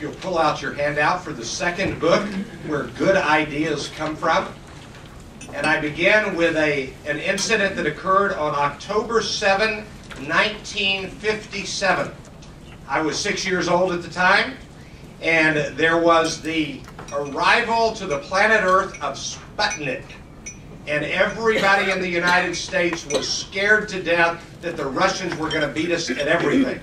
if you'll pull out your handout for the second book, Where Good Ideas Come From. And I begin with an incident that occurred on October 7, 1957. I was 6 years old at the time, and there was the arrival to the planet Earth of Sputnik. And everybody in the United States was scared to death that the Russians were going to beat us at everything.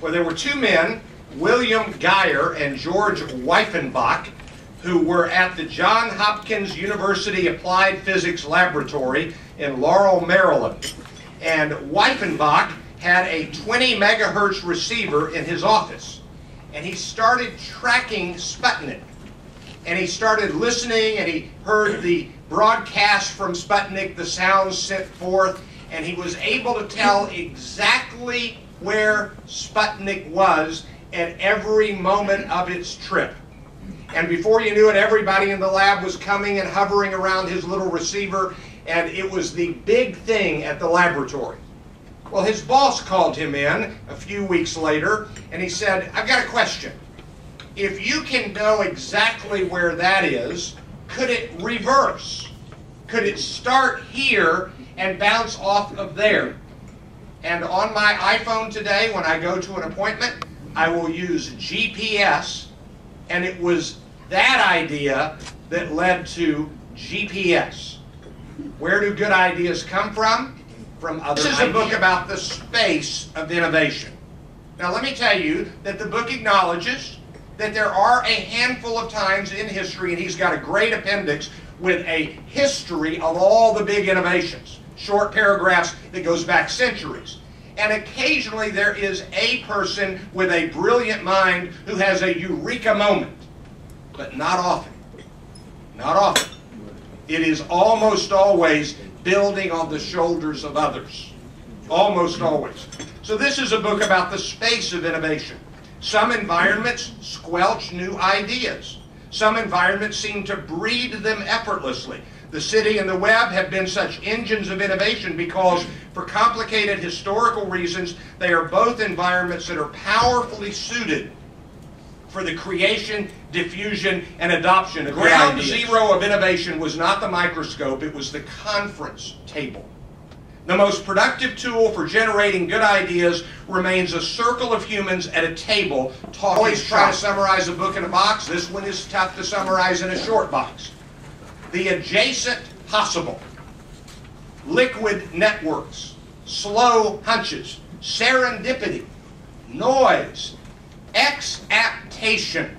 Well, there were two men, William Geyer and George Wyffenbach, who were at the Johns Hopkins University Applied Physics Laboratory in Laurel, Maryland. And Wyffenbach had a 20 megahertz receiver in his office. And he started tracking Sputnik. And he started listening, and he heard the broadcast from Sputnik, the sounds sent forth, and he was able to tell exactly where Sputnik was at every moment of its trip. And before you knew it, everybody in the lab was coming and hovering around his little receiver, and it was the big thing at the laboratory. Well, his boss called him in a few weeks later, and he said, "I've got a question. If you can know exactly where that is, could it reverse? Could it start here and bounce off of there?" And on my iPhone today, when I go to an appointment, I will use GPS, and it was that idea that led to GPS. Where do good ideas come from? From others. This is a book about the space of innovation. Now let me tell you that the book acknowledges that there are a handful of times in history, and he's got a great appendix with a history of all the big innovations. Short paragraphs that goes back centuries. And occasionally there is a person with a brilliant mind who has a eureka moment. But not often. Not often. It is almost always building on the shoulders of others. Almost always. So this is a book about the space of innovation. Some environments squelch new ideas. Some environments seem to breed them effortlessly. The city and the web have been such engines of innovation because, for complicated historical reasons, they are both environments that are powerfully suited for the creation, diffusion, and adoption of ground zero of innovation was not the microscope, it was the conference table. The most productive tool for generating good ideas remains a circle of humans at a table talking. Always try to summarize a book in a box. This one is tough to summarize in a short box. The adjacent possible, liquid networks, slow hunches, serendipity, noise, exaptation,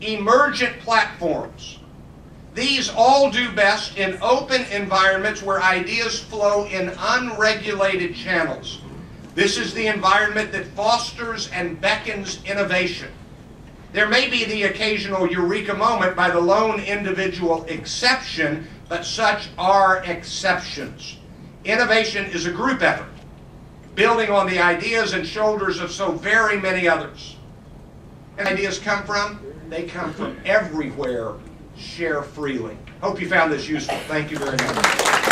emergent platforms. These all do best in open environments where ideas flow in unregulated channels. This is the environment that fosters and beckons innovation. There may be the occasional eureka moment by the lone individual exception, but such are exceptions. Innovation is a group effort, building on the ideas and shoulders of so very many others. And ideas come from? They come from everywhere. Share freely. Hope you found this useful. Thank you very much.